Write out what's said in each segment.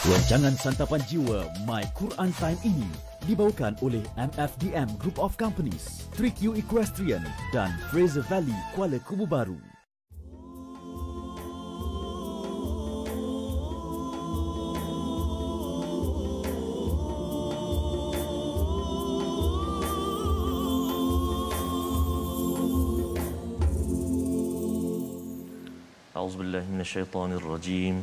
Rancangan Santapan Jiwa My Quran Time ini dibawakan oleh MFDM Group of Companies, 3Q Equestrian dan Fraser Valley Kuala Kubu Baru. A'udzubillahi minasyaitonir rajim.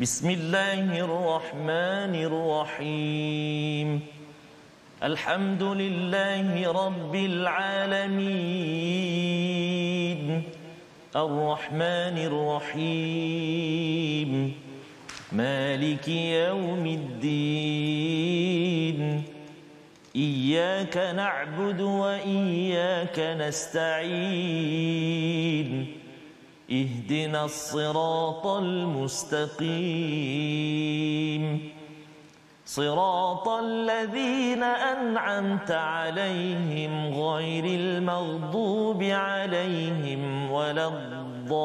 Bismillahirrahmanirrahim. Alhamdulillahi rabbil alamin. Ar-Rahmanir Rahim. Maliki yaumiddin. Iyyaka na'budu wa iyyaka nasta'in. اهدنا الصراط المستقيم صراط الذين أنعمت عليهم غير المغضوب عليهم ولا الضالين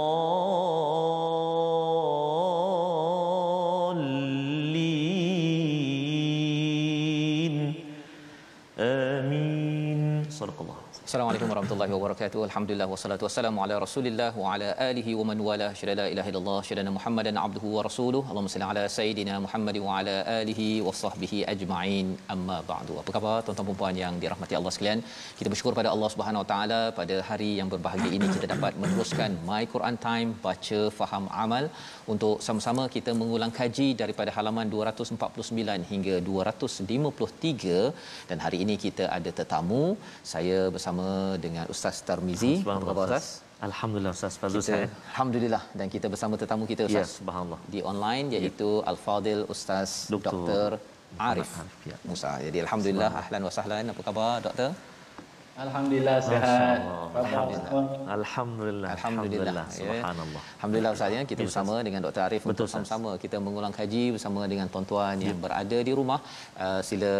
آمين صدق الله. Assalamualaikum warahmatullahi wabarakatuh. Alhamdulillah wassalatu wassalamu ala Rasulillah wa ala alihi wa man wala. Syada la ilaha illallah, syada Muhammadan abduhu wa rasuluhu. Allahumma salli ala sayidina Muhammad wa ala alihi wa sahbihi ajma'in. Amma ba'du. Apa khabar tuan-tuan dan puan yang dirahmati Allah sekalian? Kita bersyukur pada Allah Subhanahu wa taala pada hari yang berbahagia ini kita dapat meneruskan My Quran Time, baca faham amal, untuk sama-sama kita mengulang kaji daripada halaman 249 hingga 253. Dan hari ini kita ada tetamu. Saya bersama dengan Ustaz Tarmizi. Apa khabar Ustaz? Alhamdulillah Ustaz Fazul. Alhamdulillah, dan kita bersama tetamu kita Ustaz. Ya, subhanallah. Di online iaitu Al-Fadil Ustaz Dr. Arif Musa. Jadi alhamdulillah, ahlan wa sahlan. Apa khabar Doktor? Alhamdulillah sihat. Alhamdulillah. Subhanallah. Alhamdulillah Ustaz ya, kita bersama dengan Dr. Arif untuk sama-sama kita mengulang kaji bersama dengan tuan-tuan yang berada di rumah. Sila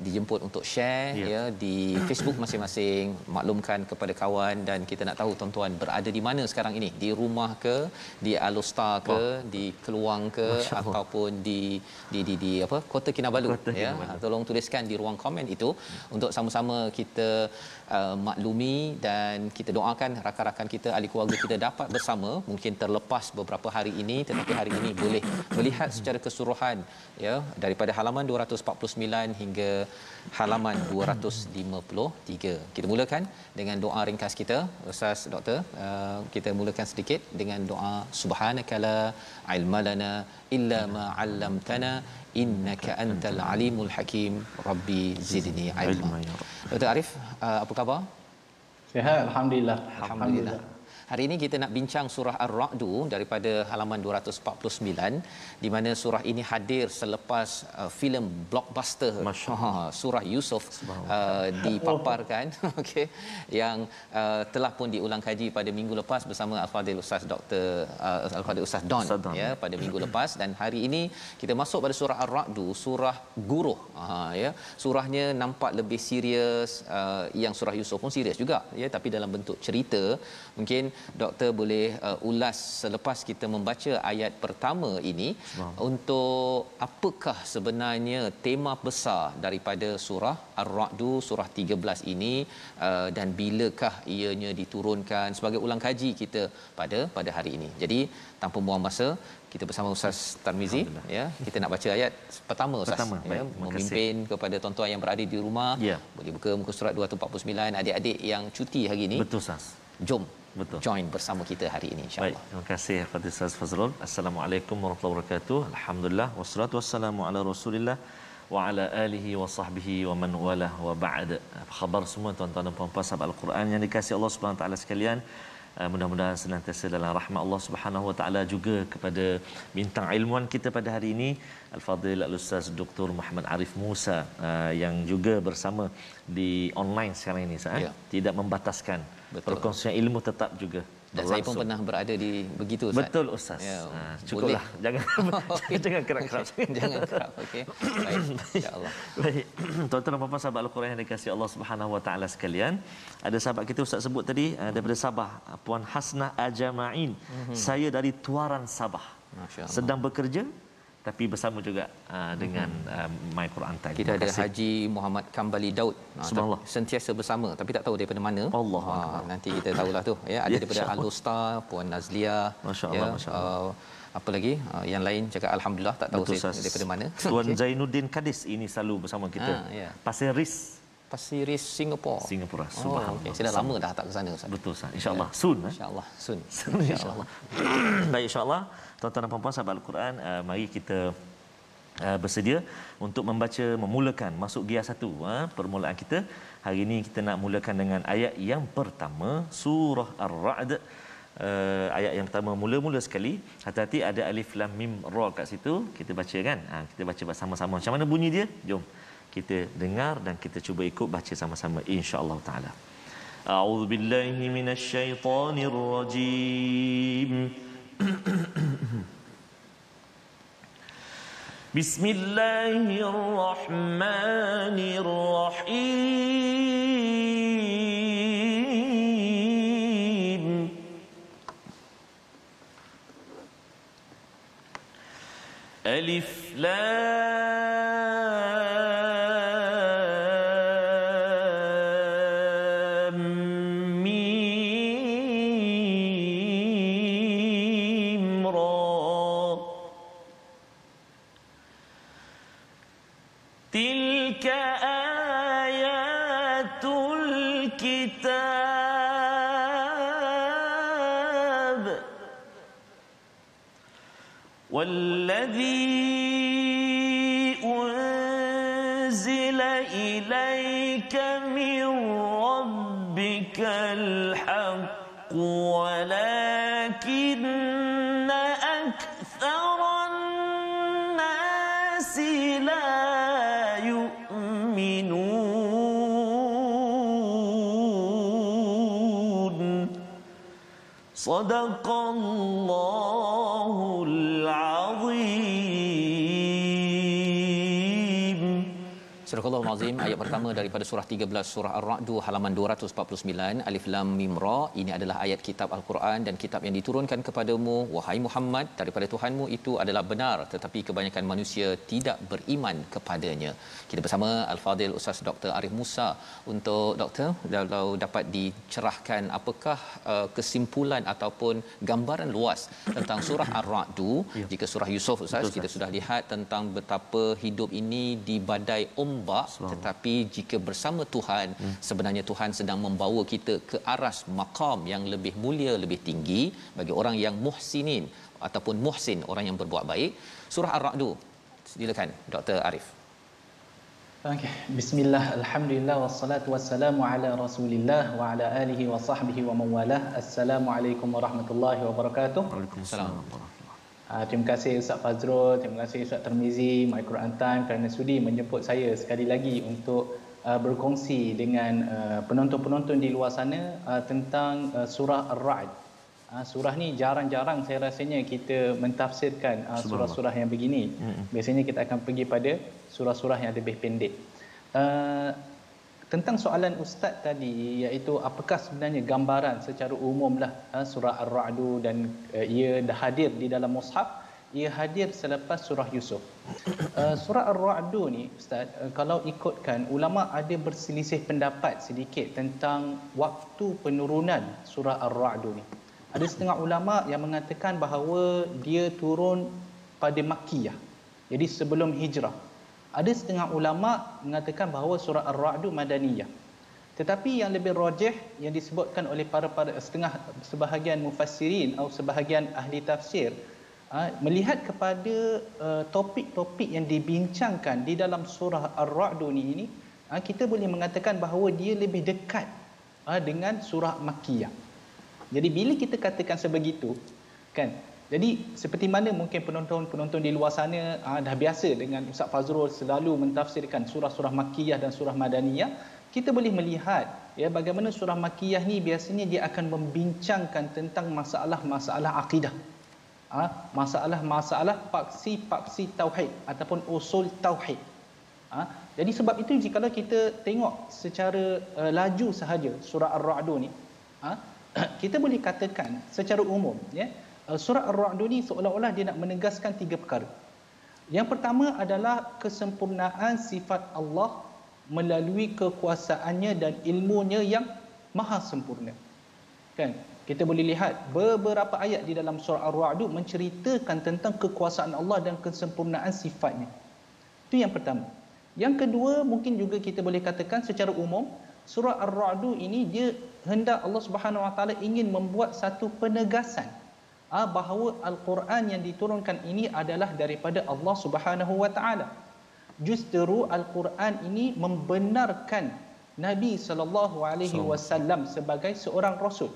dijemput untuk share ya di Facebook masing-masing, maklumkan kepada kawan, dan kita nak tahu tuan-tuan berada di mana sekarang ini, di rumah ke, di Alostar ke, di Keluang ke, ataupun di apa, Kota Kinabalu ya. Tolong tuliskan di ruang komen itu untuk sama-sama kita maklumi, dan kita doakan rakan-rakan kita, ahli keluarga kita dapat bersama, mungkin terlepas beberapa hari ini, tetapi hari ini boleh melihat secara keseluruhan ya, daripada halaman 249 hingga halaman 253. Kita mulakan dengan doa ringkas kita. Ustaz Doktor, kita mulakan sedikit dengan doa subhanakala ilmalana illa ma 'allamtana innaka antal alimul hakim rabbi zidni ilma. Dr. Arif, apa khabar? Sihat, alhamdulillah. Alhamdulillah. Hari ini kita nak bincang surah Ar-Ra'du daripada halaman 249, di mana surah ini hadir selepas filem blockbuster surah Yusuf dipaparkan okey, yang telah pun diulang kaji pada minggu lepas bersama Al-Fadil Ustaz Dr. Al-Fadil Ustaz Don ya, pada minggu lepas. Dan hari ini kita masuk pada surah Ar-Ra'du, surah guruh ya. Surahnya nampak lebih serius, yang surah Yusuf pun serius juga ya, tapi dalam bentuk cerita. Mungkin Doktor boleh ulas selepas kita membaca ayat pertama ini untuk apakah sebenarnya tema besar daripada surah Ar-Ra'du, surah 13 ini, dan bilakah ianya diturunkan sebagai ulang kaji kita pada hari ini. Jadi tanpa buang masa, kita bersama Ustaz Tarmizi ya. Kita nak baca ayat pertama Ustaz ya, memimpin kepada tuan-tuan yang berada di rumah boleh buka muka surat 249. Adik-adik yang cuti hari ini, betul Ustaz, jom join bersama kita hari ini insya-Allah. Baik, terima kasih kepada Ustaz Fazrul. Assalamualaikum warahmatullahi wabarakatuh. Alhamdulillah wassalatu wassalamu ala Rasulillah wa ala alihi wa sahbihi wa man walah wa ba'd. Apa khabar semua tuan-tuan dan puan-puan sahabat Al-Quran yang dikasihi Allah Subhanahu taala sekalian? Mudah-mudahan senantiasa dalam rahmat Allah Subhanahu wa taala, juga kepada bintang ilmuan kita pada hari ini Al-Fadil Al-Ustaz Dr. Muhammad Arif Musa, yang juga bersama di online sekarang ini tidak membataskan. Perkongsian ilmu tetap juga Dan saya pun pernah berada di begitu Ustaz. Betul Ustaz. Ya, cukuplah. Jangan jangan kerap-kerap. Jangan kerap. Okey. Baik. Insya-Allah. Baik. Tuan-tuan dan puan-puan sahabat Al-Quran yang dikasihi Allah Subhanahu wa taala sekalian, ada sahabat kita Ustaz sebut tadi daripada Sabah, Puan Hasnah Ajama'in. Saya dari Tuaran Sabah. Masya-Allah. Sedang bekerja tapi bersama juga dengan My Quran Time. Kita ada Haji Muhammad Kambali Daud. Subhanallah. Sentiasa bersama tapi tak tahu daripada mana. Allah. Nanti kita tahulah tu ya, ada daripada Al-Usta, Puan Nazlia. Masya-Allah, masya-Allah. Apa lagi? Yang lain cakap alhamdulillah tak tahu saya daripada mana. Tuan Zainuddin Kadis ini selalu bersama kita. Pasir Ris Singapura. Subhanallah. Okay. Saya dah lama dah tak ke sana Ustaz. Betul Ustaz. Insya-Allah soon. Insya-Allah soon. Insya-Allah. Baik, insya-Allah tuan-tuan dan puan-puan sahabat Al-Quran, mari kita bersedia untuk memulakan masuk gear 1 permulaan kita. Hari ini kita nak mulakan dengan ayat yang pertama surah Ar-Ra'd. Ayat yang pertama mula-mula sekali, hati-hati ada alif lam mim ra kat situ. Kita baca kan, kita baca bersama-sama. Macam mana bunyi dia? Jom kita dengar dan kita cuba ikut baca sama-sama insya-Allah taala. A'udzubillahi minasyaitonirrajim. Bismillahirrahmanirrahim. Alif lam mim ra. Tilka ayatul kitab والذي أنزل إليك من ربك الحق ولكن أكثر الناس لا يؤمنون صدق الله العظيم. Surah Al-Azim, ayat pertama daripada surah 13 surah Ar-Ra'd halaman 249, Alif Lam Mim Ra. Ini adalah ayat kitab Al-Quran dan kitab yang diturunkan kepadamu wahai Muhammad daripada Tuhanmu itu adalah benar, tetapi kebanyakan manusia tidak beriman kepadanya. Kita bersama Al-Fadil Ustaz Dr. Arif Musa untuk Doktor kalau dapat dicerahkan apakah kesimpulan ataupun gambaran luas tentang surah Ar-Ra'd. Jika surah Yusuf Ustaz kita sudah lihat tentang betapa hidup ini di badai ombak, tetapi jika bersama Tuhan sebenarnya Tuhan sedang membawa kita ke aras maqam yang lebih mulia, lebih tinggi bagi orang yang muhsinin ataupun muhsin, orang yang berbuat baik. Surah Ar-Ra'd, silakan Dr. Arif. Okey, bismillah, alhamdulillah wassalatu wassalamu ala Rasulillah wa ala alihi wa sahbihi wa mawalah. Assalamualaikum warahmatullahi wabarakatuh. Waalaikumsalam. Terima kasih Ustaz Fazrul, terima kasih Ustaz Termizi, My Quran Time kerana sudi menjemput saya sekali lagi untuk berkongsi dengan penonton-penonton di luar sana tentang surah Ar-Ra'd. Surah ni jarang-jarang saya rasanya kita mentafsirkan surah-surah yang begini. Biasanya kita akan pergi pada surah-surah yang lebih pendek. Tentang soalan Ustaz tadi, iaitu apakah sebenarnya gambaran secara umumlah surah Ar-Ra'd dan ia dah hadir di dalam mushaf, ia hadir selepas surah Yusuf. Surah Ar-Ra'd ni Ustaz, kalau ikutkan ulama ada berselisih pendapat sedikit tentang waktu penurunan surah Ar-Ra'd ni. Ada setengah ulama yang mengatakan bahawa dia turun pada Makkiyah, jadi sebelum hijrah. Ada setengah ulama mengatakan bahawa surah Ar-Ra'd Madaniyah. Tetapi yang lebih rajih yang disebutkan oleh sebahagian mufassirin atau sebahagian ahli tafsir, melihat kepada topik-topik yang dibincangkan di dalam surah Ar-Ra'd ini, kita boleh mengatakan bahawa dia lebih dekat dengan surah Makkiyah. Jadi bila kita katakan sebegitu, kan, jadi seperti mana mungkin penonton-penonton di luar sana dah biasa dengan Ustaz Fazrul selalu mentafsirkan surah-surah Makkiyah dan surah Madaniyah, kita boleh melihat ya bagaimana surah Makkiyah ni biasanya dia akan membincangkan tentang masalah-masalah akidah. Masalah-masalah paksi-paksi tauhid ataupun usul tauhid. Jadi sebab itu jikalau kita tengok secara laju sahaja surah Ar-Ra'd ni, kita boleh katakan secara umum ya, surah Ar-Ra'd ni seolah-olah dia nak menegaskan tiga perkara. Yang pertama adalah kesempurnaan sifat Allah melalui kekuasaannya dan ilmunya yang maha sempurna. Kan? Kita boleh lihat beberapa ayat di dalam surah Ar-Ra'd menceritakan tentang kekuasaan Allah dan kesempurnaan sifatnya. Itu yang pertama. Yang kedua, mungkin juga kita boleh katakan secara umum, surah Ar-Ra'd ini dia hendak Allah Subhanahu Wa Taala ingin membuat satu penegasan bahawa Al-Quran yang diturunkan ini adalah daripada Allah Subhanahu Wa Taala. Justru Al-Quran ini membenarkan Nabi sallallahu alaihi wasallam sebagai seorang rasul.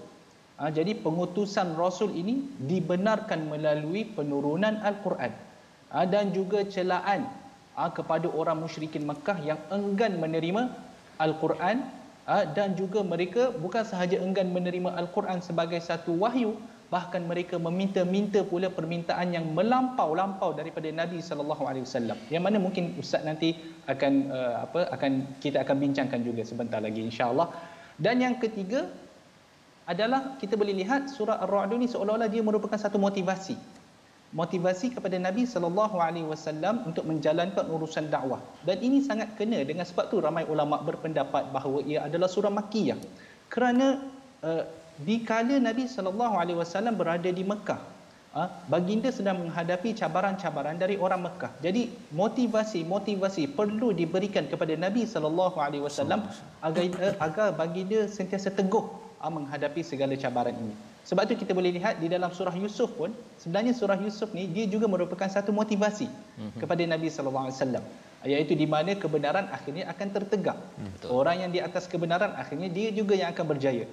Jadi pengutusan rasul ini dibenarkan melalui penurunan Al-Quran. Dan juga celaan kepada orang musyrikin Makkah yang enggan menerima Al-Quran, dan juga mereka bukan sahaja enggan menerima Al-Quran sebagai satu wahyu, bahkan mereka meminta-minta pula permintaan yang melampau-lampau daripada Nabi sallallahu alaihi wasallam. Yang mana mungkin ustaz nanti kita akan bincangkan juga sebentar lagi insya-Allah. Dan yang ketiga adalah kita boleh lihat surah Ar-Ra'd ni seolah-olah dia merupakan satu motivasi kepada Nabi sallallahu alaihi wasallam untuk menjalankan urusan dakwah. Dan ini sangat kena dengan sebab tu ramai ulama berpendapat bahawa ia adalah surah Makkiyah. Kerana dikala Nabi sallallahu alaihi wasallam berada di Mekah, baginda sedang menghadapi cabaran-cabaran dari orang Mekah. Jadi motivasi perlu diberikan kepada Nabi sallallahu alaihi wasallam agar baginda sentiasa teguh menghadapi segala cabaran ini. Sebab tu kita boleh lihat di dalam surah Yusuf pun, sebenarnya surah Yusuf ni dia juga merupakan satu motivasi kepada Nabi sallallahu alaihi wasallam, iaitu di mana kebenaran akhirnya akan tertegak. Orang yang di atas kebenaran akhirnya dia juga yang akan berjaya.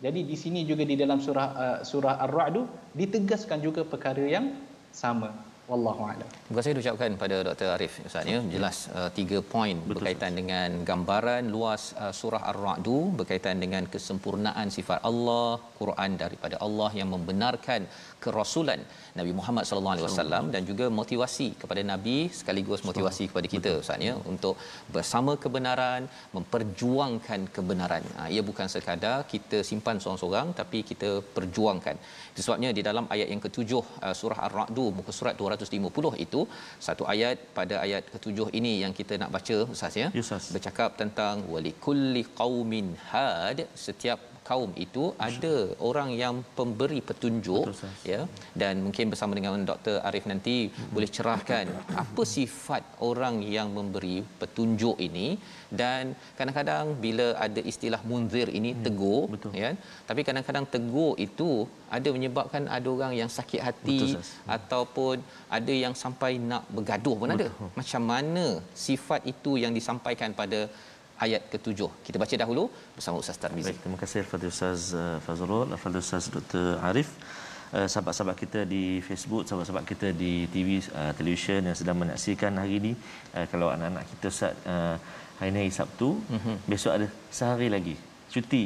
Jadi di sini juga di dalam surah Ar-Ra'd ditegaskan juga perkara yang sama. Wallahu a'lam. Terima kasih diucapkan pada Dr. Arif Ustaz ya. Jelas 3 poin berkaitan dengan gambaran luas surah Ar-Ra'd berkaitan dengan kesempurnaan sifat Allah, Quran daripada Allah yang membenarkan kerasulan Nabi Muhammad sallallahu alaihi wasallam, dan juga motivasi kepada Nabi sekaligus motivasi kepada kita Ustaz ya untuk bersama kebenaran, memperjuangkan kebenaran. Ia bukan sekadar kita simpan seorang-seorang tapi kita perjuangkan. Itu sebabnya di dalam ayat yang ke-7 surah Ar-Ra'd muka surat 250 itu satu ayat pada ayat ke-7 ini yang kita nak baca Ustaz ya. Bercakap tentang walikulli qaumin had, setiap kaum itu ada orang yang pemberi petunjuk. Ya, dan mungkin bersama dengan Dr. Arif nanti boleh cerahkan apa sifat orang yang memberi petunjuk ini. Dan kadang-kadang bila ada istilah munzir ini tegur ya, tapi kadang-kadang tegur itu ada menyebabkan ada orang yang sakit hati ataupun ada yang sampai nak bergaduh pun ada. Macam mana sifat itu yang disampaikan pada ayat ke-7. Kita baca dahulu bersama Ustaz Tarmizi. Baik, terima kasih kepada Ustaz Fazrul, kepada Ustaz Dr. Arif. Sahabat-sahabat kita di Facebook, sahabat-sahabat kita di TV, televisyen yang sedang menyaksikan hari ini. Kalau anak-anak kita Ustaz, hari ini hari Sabtu, besok ada sehari lagi cuti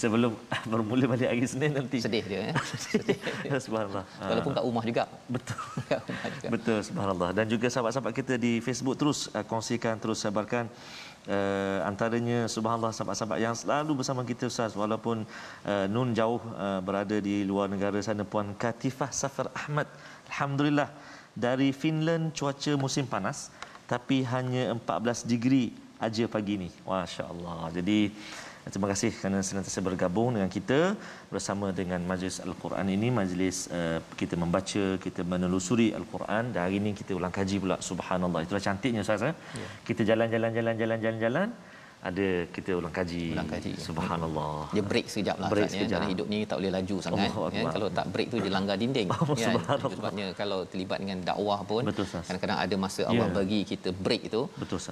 sebelum bermula balik hari Senin nanti. Sedih dia ya. Sedih. Subhanallah. Walaupun kat rumah juga. Betul. Kat rumah juga. Betul, subhanallah. Dan juga sahabat-sahabat kita di Facebook terus kongsikan, terus sebarkan antaranya subhanallah sahabat-sahabat yang selalu bersama kita Ustaz, walaupun Nun jauh berada di luar negara sana, Puan Katifah Safar Ahmad, alhamdulillah dari Finland, cuaca musim panas tapi hanya 14 degree aja pagi ni. Masya-Allah. Jadi terima kasih kerana senantiasa bergabung dengan kita bersama dengan Majlis Al-Quran ini. Majlis kita membaca, kita menelusuri Al-Quran, dan hari ini kita ulang kaji pula. Subhanallah. Itulah cantiknya Ustaz. Kita jalan-jalan, ada kita ulang kaji. Subhanallah. Dia break sekejap lah Ustaz ya. Dalam hidup ni tak boleh laju sangat ya. Kalau tak break tu dia langgar dinding ya. Sebabnya kalau terlibat dengan dakwah pun kadang-kadang ada masa Allah bagi kita break itu,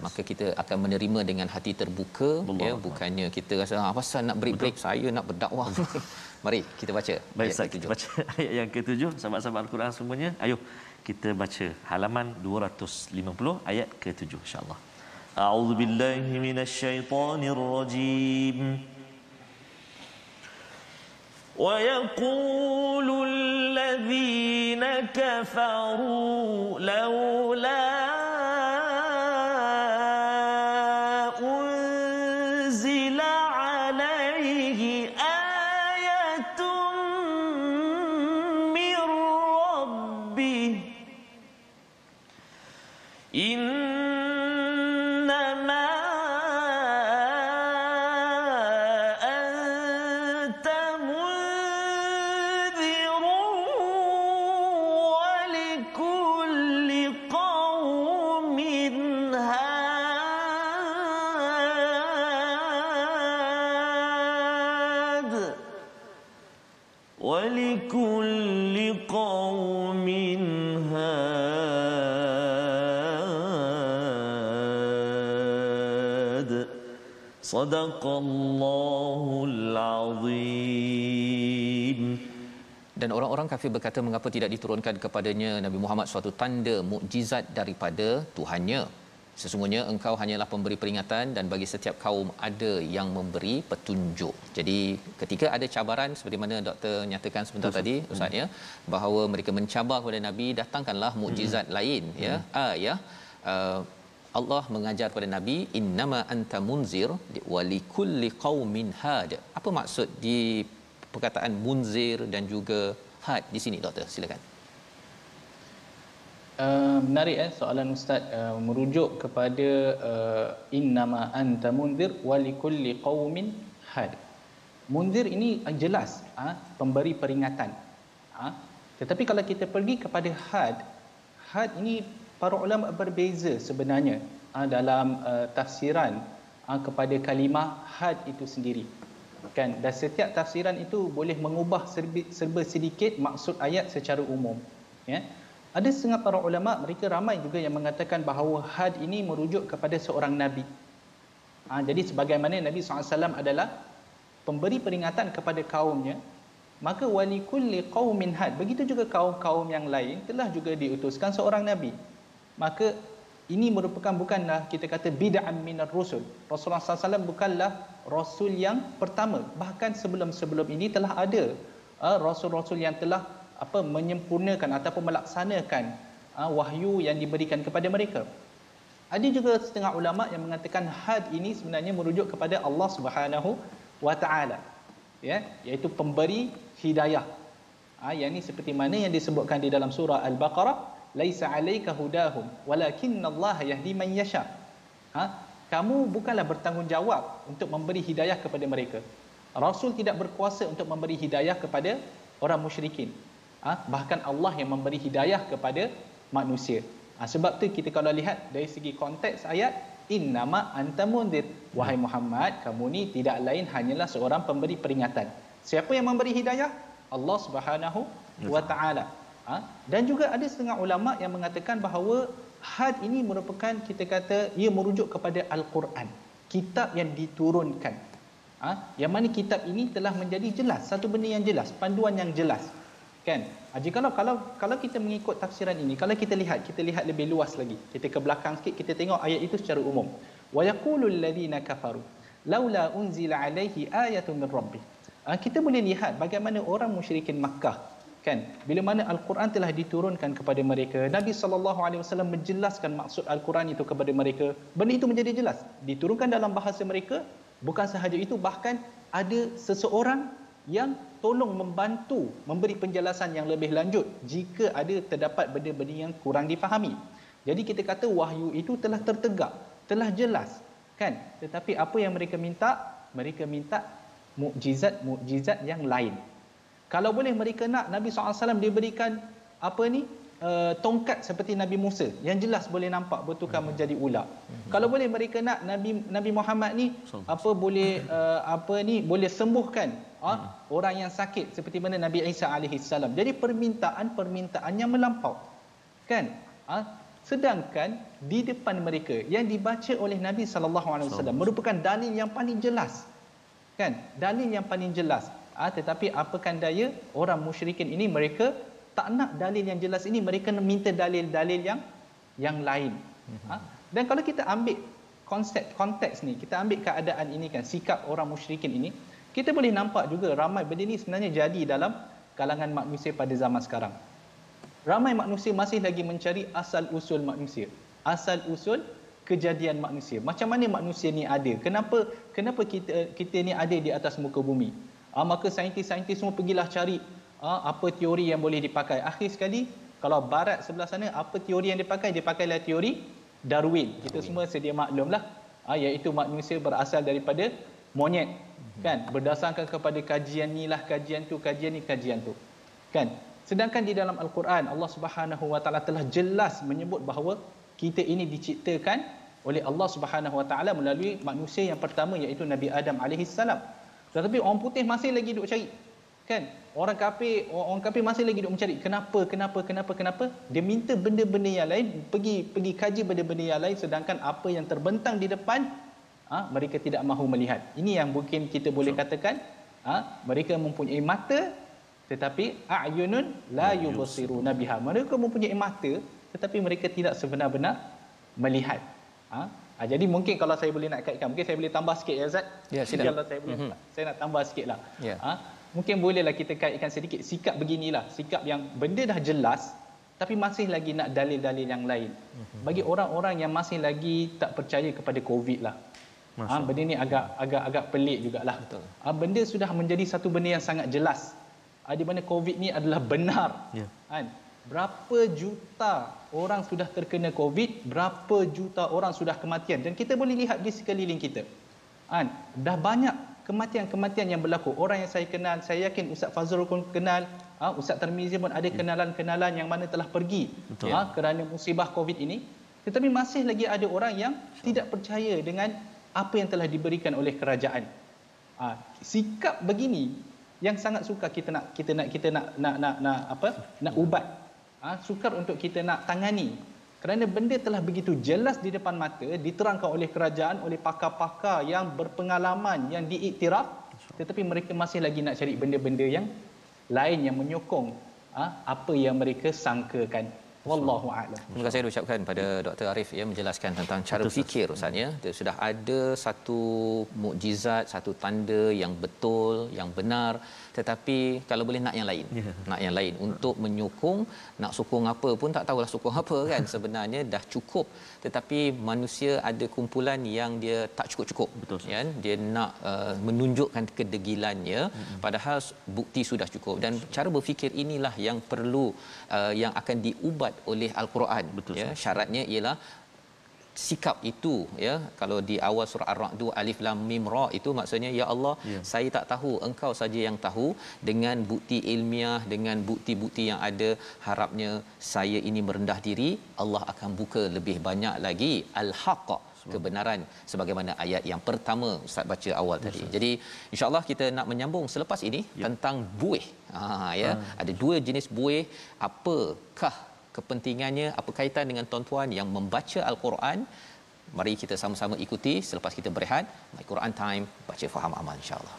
maka kita akan menerima dengan hati terbuka ya, bukannya kita rasa pasal nak break saya nak berdakwah. Mari kita baca. Baik, kita baca ayat yang ke-7. Sahabat-sahabat Al-Quran semuanya, ayo kita baca halaman 250 ayat ke-7 insya-Allah. أعوذ بالله من الشيطان الرجيم ويقول الذين كفروا لولا أنزل عليه آية من ربه innama anta munzirun wa likulli qaumin had wa likulli qaumin had sadaqallahul azim. Dan orang-orang kafir berkata, mengapa tidak diturunkan kepadanya Nabi Muhammad suatu tanda mukjizat daripada Tuhannya? Sesungguhnya engkau hanyalah pemberi peringatan dan bagi setiap kaum ada yang memberi petunjuk. Jadi ketika ada cabaran seperti mana doktor nyatakan sebentar tadi Ustaz ya, bahawa mereka mencabar kepada Nabi, datangkanlah mukjizat lain ya. Allah mengajar kepada Nabi, innama anta munzir wa likulli qaumin had. Apa maksud di perkataan munzir dan juga had di sini doktor? Silakan. Menarik soalan ustaz, merujuk kepada innama anta munzir wa likulli qaumin had. Munzir ini jelas pemberi peringatan. Tetapi kalau kita pergi kepada had ini para ulama berbeza sebenarnya dalam tafsiran kepada kalimah had itu sendiri. Kan, dan setiap tafsiran itu boleh mengubah serba sedikit maksud ayat secara umum. Ya. Ada setengah para ulama, mereka ramai juga yang mengatakan bahawa had ini merujuk kepada seorang nabi. Jadi sebagaimana Nabi SAW adalah pemberi peringatan kepada kaumnya, maka walikulli qaumin had, begitu juga kaum-kaum yang lain telah juga diutuskan seorang nabi. Maka ini merupakan bukanlah kita kata bid'an minar rusul. Rasulullah SAW bukanlah rasul yang pertama. Bahkan sebelum-sebelum ini telah ada rasul-rasul yang telah menyempurnakan ataupun melaksanakan wahyu yang diberikan kepada mereka. Ada juga setengah ulama yang mengatakan had ini sebenarnya merujuk kepada Allah Subhanahu wa taala. Ya, iaitu pemberi hidayah. Yang ini seperti mana yang disebutkan di dalam surah Al-Baqarah, laisa 'alaika hudahum walakinnallaha yahdi man yasha. Kamu bukanlah bertanggungjawab untuk memberi hidayah kepada mereka. Rasul tidak berkuasa untuk memberi hidayah kepada orang musyrikin. Bahkan Allah yang memberi hidayah kepada manusia. Sebab tu kita kalau lihat dari segi konteks ayat, innama anta munzir, wahai Muhammad, kamu ni tidak lain hanyalah seorang pemberi peringatan. Siapa yang memberi hidayah? Allah Subhanahu wa taala. Dan juga ada setengah ulama yang mengatakan bahawa had ini merupakan kita kata ia merujuk kepada Al-Quran, kitab yang diturunkan. Yang mana kitab ini telah menjadi jelas, satu benda yang jelas, panduan yang jelas. Kan? Kalau kita mengikut tafsiran ini, kalau kita lihat lebih luas lagi. Kita ke belakang sikit, kita tengok ayat itu secara umum. Wa yaqulul ladzina kafaru laula unzila alaihi ayatun min rabbih. Kita boleh lihat bagaimana orang musyrikin Makkah, kan, bila mana Al-Quran telah diturunkan kepada mereka, Nabi SAW menjelaskan maksud Al-Quran itu kepada mereka. Benda itu menjadi jelas, diturunkan dalam bahasa mereka. Bukan sahaja itu, bahkan ada seseorang yang tolong membantu memberi penjelasan yang lebih lanjut jika ada terdapat benda-benda yang kurang difahami. Jadi kita kata wahyu itu telah tertegak, telah jelas, kan? Tetapi apa yang mereka minta? Mereka minta mukjizat yang lain. Kalau boleh mereka nak Nabi SAW diberikan tongkat seperti Nabi Musa yang jelas boleh nampak bertukar menjadi ular. Kalau boleh mereka nak Nabi Muhammad ni boleh sembuhkan orang yang sakit seperti mana Nabi Isa alaihi salam. Jadi permintaan yang melampau, kan? Sedangkan di depan mereka yang dibaca oleh Nabi SAW merupakan dalil yang paling jelas, kan? Dalil yang paling jelas. Tetapi apakan daya orang musyrikin ini, mereka tak nak dalil yang jelas ini, mereka minta dalil-dalil yang lain. Dan kalau kita ambil konteks ni, kita ambil keadaan ini, kan, sikap orang musyrikin ini, kita boleh nampak juga ramai benda ni sebenarnya jadi dalam kalangan manusia pada zaman sekarang. Ramai manusia masih lagi mencari asal-usul manusia, asal-usul kejadian manusia. Macam mana manusia ni ada? Kenapa kita ni ada di atas muka bumi? Maka saintis-saintis semua pergilah cari apa teori yang boleh dipakai. Akhir sekali, kalau barat sebelah sana, apa teori yang dipakai? Dia pakailah teori Darwin. Kita semua sedia maklumlah, iaitu manusia berasal daripada monyet, kan? Berdasarkan kepada kajian ni lah, kajian tu, kajian ni, kajian tu, kan? Sedangkan di dalam Al-Quran Allah Subhanahu Wa Taala telah jelas menyebut bahawa kita ini diciptakan oleh Allah Subhanahu Wa Taala melalui manusia yang pertama, iaitu Nabi Adam alaihi salam. Tetapi orang putih masih lagi duk cari, kan? Orang kafir masih lagi duk mencari kenapa. Dia minta benda-benda yang lain, pergi kaji benda-benda yang lain, sedangkan apa yang terbentang di depan mereka tidak mahu melihat. Ini yang mungkin kita boleh katakan mereka mempunyai mata tetapi a'yunun la yubsiruna biha. Mereka mempunyai mata tetapi mereka tidak sebenar-benar melihat. Jadi mungkin kalau saya boleh nak kaitkan, mungkin saya boleh tambah sikit ya Ustaz. Ya, silakan. Kalau saya boleh, saya nak tambah sikitlah. Ya. Mungkin bolehlah kita kaitkan sedikit sikap beginilah, sikap yang benda dah jelas tapi masih lagi nak dalil-dalil yang lain. Bagi orang-orang yang masih lagi tak percaya kepada COVID lah. Benda ni agak pelik jugalah. Betul. Benda sudah menjadi satu benda yang sangat jelas. Di mana COVID ni adalah benar. Ya. Berapa juta orang sudah terkena COVID, berapa juta orang sudah kematian, dan kita boleh lihat di sekeliling kita. Dah banyak kematian-kematian yang berlaku. Orang yang saya kenal, saya yakin Ustaz Fazrul pun kenal, Ustaz Tarmizi pun ada kenalan-kenalan yang mana telah pergi kerana musibah COVID ini. Tetapi masih lagi ada orang yang tidak percaya dengan apa yang telah diberikan oleh kerajaan. Sikap begini yang sangat sukar kita nak ubat. Sukar untuk kita nak tangani. Kerana benda telah begitu jelas di depan mata, diterangkan oleh kerajaan, oleh pakar-pakar yang berpengalaman, yang diiktiraf, tetapi mereka masih lagi nak cari benda-benda yang lain yang menyokong apa yang mereka sangkakan. Wallahu a'lam. Terima kasih diucapkan pada Dr. Arif menjelaskan tentang cara fikir Ustaz ya. Sudah ada satu mukjizat, satu tanda yang betul, yang benar, tetapi kalau boleh nak yang lain. Nak yang lain untuk menyokong, nak sokong apa pun tak tahulah sokong apa kan. Sebenarnya dah cukup, tetapi manusia ada kumpulan yang dia tak cukup-cukup. Betul, kan? Dia nak menunjukkan kedegilannya padahal bukti sudah cukup, dan cara berfikir inilah yang perlu yang akan diubat oleh Al-Quran. Betul, ya. Syaratnya ialah sikap itu ya. Kalau di awal surah Ar-Ra'd, alif lam mim ra, itu maksudnya ya Allah, saya tak tahu, engkau saja yang tahu. Dengan bukti ilmiah, dengan bukti-bukti yang ada, harapnya saya ini merendah diri, Allah akan buka lebih banyak lagi al-haqq, kebenaran, sebagaimana ayat yang pertama Ustaz baca awal tadi. Jadi insya-Allah kita nak menyambung selepas ini tentang buih. Ada dua jenis buih. Apakah kepentingannya, apa kaitan dengan tuan-tuan yang membaca Al-Quran? Mari kita sama-sama ikuti selepas kita berehat. My Quran Time, baca faham amal insya-Allah.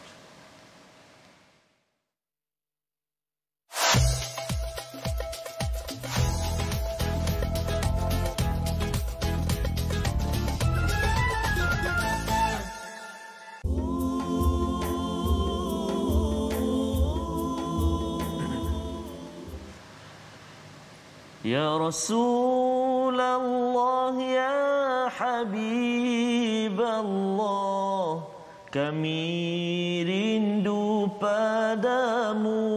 Ya Rasulullah, ya Habiballah, kami rindu padamu.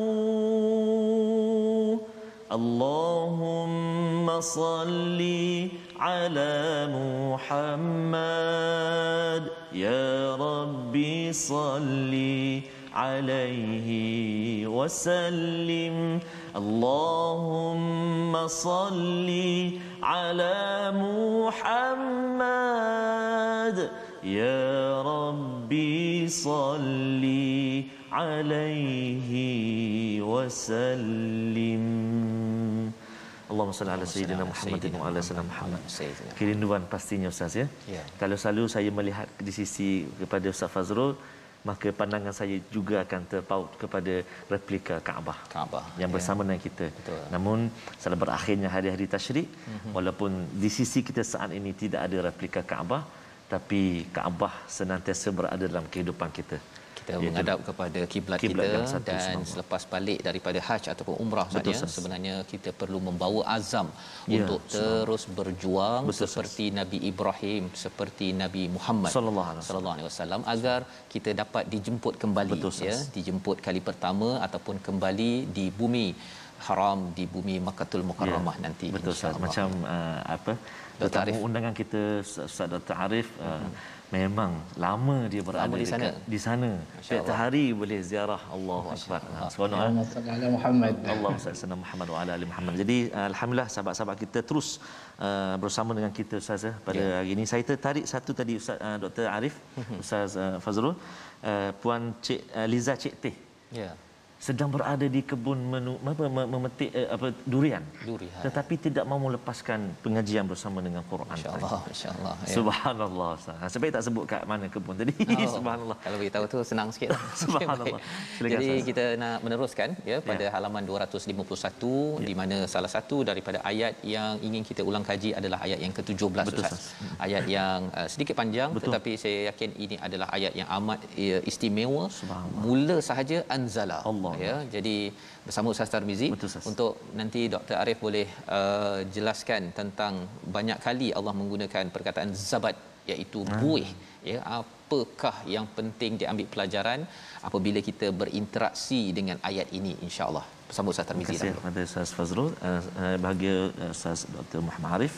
Allahumma salli ala Muhammad, ya Rabbi salli alaihi wasallim. Allahumma salli ala Muhammad, ya Rabbi salli alaihi wasallim. Allahumma salli ala sayyidina Muhammadin wa ala sayyidina Muhammad. Kerinduan pastinya Ustaz ya. Kalau selalu saya melihat di sisi kepada Ustaz Fazrul, maka pandangan saya juga akan terpaut kepada replika Kaabah yang bersama dengan kita. Betul. Namun setelah berakhirnya hari-hari tasyrik, walaupun di sisi kita saat ini tidak ada replika Kaabah, tapi Kaabah senantiasa berada dalam kehidupan kita. Kita menghadap kepada kiblat kita, dan selepas balik daripada haji ataupun umrah saja, sebenarnya kita perlu membawa azam untuk terus berjuang seperti Nabi Ibrahim, seperti Nabi Muhammad sallallahu alaihi wasallam, agar kita dapat dijemput kembali dijemput kali pertama ataupun kembali di bumi haram di bumi Makkahul Mukarramah nanti. Betul Ustaz. Macam tetamu undangan kita Ustaz Dr. Arif memang lama dia berada di sana. Setiap hari boleh ziarah. Allahu akbar. Subhanallah. Muhammad. Allahumma salli ala Muhammad wa ala ali Muhammad. Jadi alhamdulillah sahabat-sahabat kita terus bersama dengan kita Ustaz pada hari ini. Saya tertarik satu tadi Ustaz Dr. Arif, Ustaz Fazrul, Puan Cik Liza Cik Teh. Ya. Sedang berada di kebun memetik durian. Tetapi tidak mahu melepaskan pengajian bersama dengan Quran. Masya-Allah. Ya. Subhanallah. Sebab tak sebut kat mana kebun tadi. Subhanallah. Kalau beritahu tu senang sikitlah. Subhanallah. Jadi kita nak meneruskan pada halaman 251 di mana salah satu daripada ayat yang ingin kita ulang kaji adalah ayat yang ke-17 Ustaz. Ayat yang sedikit panjang tetapi saya yakin ini adalah ayat yang amat istimewa. Mula sahaja anzala. Ya, jadi bersama Ustaz Tarmizi untuk nanti Dr. Arif boleh jelaskan tentang banyak kali Allah menggunakan perkataan zabat iaitu buih, ya, apakah yang penting diambil pelajaran apabila kita berinteraksi dengan ayat ini, insya-Allah. Bersama Ustaz Tarmizi. Terima kasih kepada Ustaz Fazrul, bahagia Ustaz Dr. Muhammad Arif,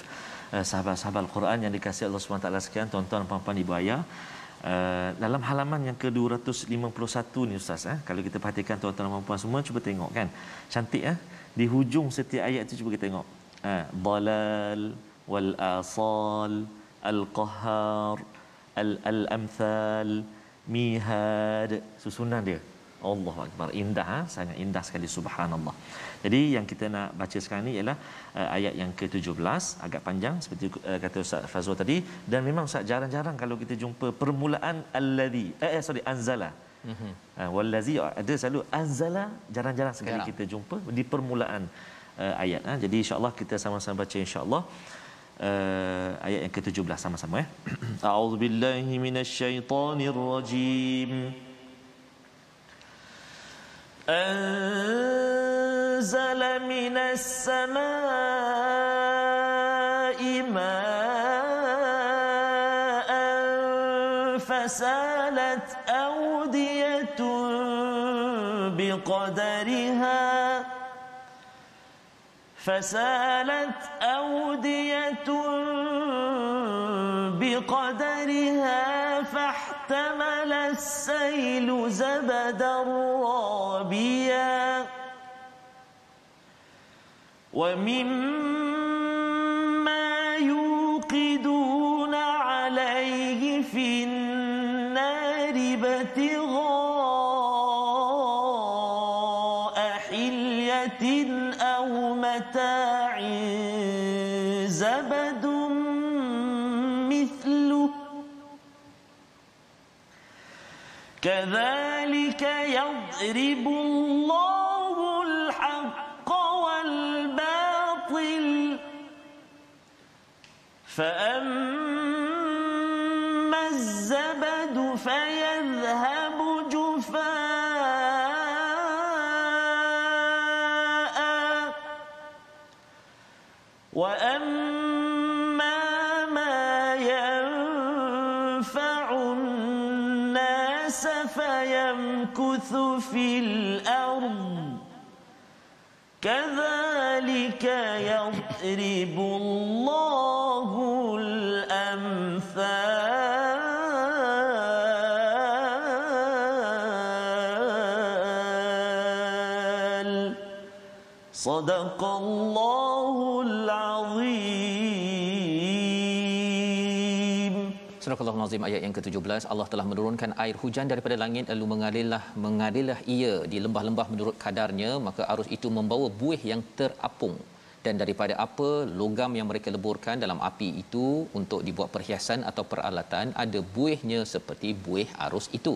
sahabat-sahabat Al-Quran yang dikasihi Allah SWT sekalian, tuan-tuan dan puan-puan, ibu ayah. Dalam halaman yang ke-251 ni Ustaz, kalau kita perhatikan tuan-tuan dan puan semua, cuba tengok kan, cantik di hujung setiap ayat tu, cuba kita tengok dalal wal asal al-qahhar al-amthal mihad, susunan dia Allahu akbar, indah, sangat indah sekali, subhanallah. Jadi yang kita nak baca sekarang ni ialah ayat yang ke-17, agak panjang seperti kata Ustaz Fazrul tadi, dan memang Ustaz jarang-jarang kalau kita jumpa permulaan allazi anzala. Wallazi ada selalu anzala, jarang-jarang sekali kita jumpa di permulaan ayat. Jadi insya-Allah kita sama-sama baca insya-Allah ayat yang ke-17 sama-sama ya. A'udzubillahi minasyaitonirrajim. أنزل من السماء ماء فسالت أودية بقدرها فاحتمل السيل زبدا رابيا ومما يوقدون عليه في النار ابتغاء حلية أو متاع زبد مثله كذلك يضرب الله الحق والباطل فأما الزبد فيذهب جفاء وأما ما ينفع الناس فيمكث في الأرض كذلك يضرب الله الأمثال صدق الله العظيم. Surah Al-Azim ayat yang ke-17, Allah telah menurunkan air hujan daripada langit lalu mengalirlah ia di lembah-lembah menurut kadarnya, maka arus itu membawa buih yang terapung, dan daripada apa logam yang mereka leburkan dalam api itu untuk dibuat perhiasan atau peralatan, ada buihnya seperti buih arus itu.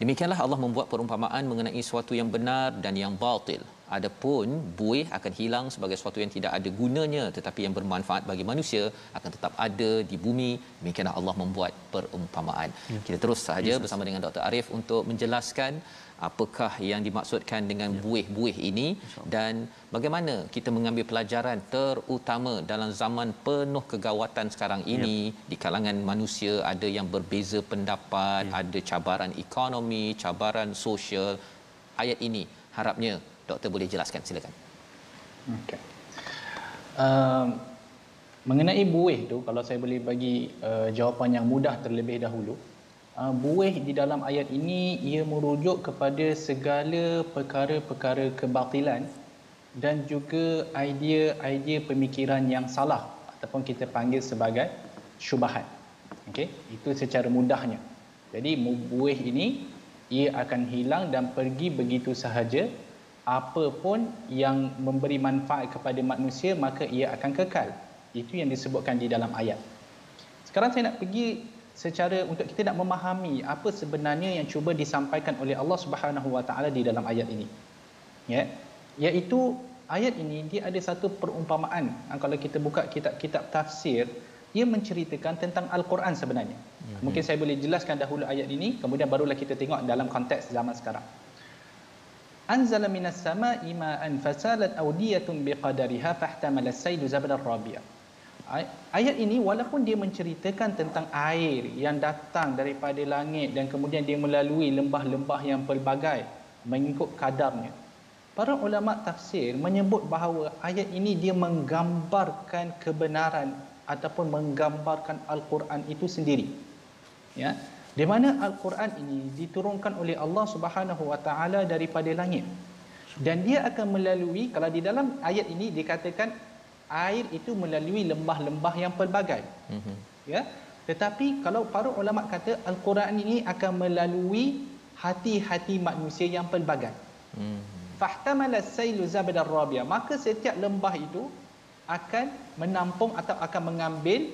Demikianlah Allah membuat perumpamaan mengenai sesuatu yang benar dan yang batil. Adapun buih akan hilang sebagai sesuatu yang tidak ada gunanya tetapi yang bermanfaat bagi manusia akan tetap ada di bumi. Demikianlah Allah membuat perumpamaan. Kita terus sahaja bersama dengan Dr. Arif untuk menjelaskan apakah yang dimaksudkan dengan buih-buih ini dan bagaimana kita mengambil pelajaran terutama dalam zaman penuh kegawatan sekarang ini. Di kalangan manusia ada yang berbeza pendapat, ada cabaran ekonomi, cabaran sosial. Ayat ini harapnya doktor boleh jelaskan, silakan. Okey. Mengenai buih tu, kalau saya boleh bagi jawapan yang mudah terlebih dahulu, buih di dalam ayat ini ia merujuk kepada segala perkara-perkara kebatilan dan juga idea-idea pemikiran yang salah ataupun kita panggil sebagai syubhat. Okey, itu secara mudahnya. Jadi buih ini ia akan hilang dan pergi begitu sahaja. Apa pun yang memberi manfaat kepada manusia maka ia akan kekal. Itu yang disebutkan di dalam ayat. Sekarang saya nak pergi secara untuk kita nak memahami apa sebenarnya yang cuba disampaikan oleh Allah Subhanahu Wa Taala di dalam ayat ini. Ya, iaitu ayat ini dia ada satu perumpamaan. Kalau kita buka kitab-kitab tafsir, ia menceritakan tentang Al-Quran sebenarnya. Mungkin saya boleh jelaskan dahulu ayat ini, kemudian barulah kita tengok dalam konteks zaman sekarang. Anzala minas sama'i ma'an fasalat awdiyatun biqadariha fahtamala as-saylu zabadan rabi'a. Ayat ini walaupun dia menceritakan tentang air yang datang daripada langit dan kemudian dia melalui lembah-lembah yang pelbagai mengikut kadarnya, para ulama tafsir menyebut bahawa ayat ini dia menggambarkan kebenaran ataupun menggambarkan Al-Quran itu sendiri. Ya, di mana Al-Quran ini diturunkan oleh Allah Subhanahu Wa Taala daripada langit. Dan dia akan melalui, kalau di dalam ayat ini dikatakan air itu melalui lembah-lembah yang pelbagai. Ya, tetapi kalau para ulama kata Al-Quran ini akan melalui hati-hati manusia yang pelbagai. Fahtamala as-saylu zabadan rabi'a, maka setiap lembah itu akan menampung atau akan mengambil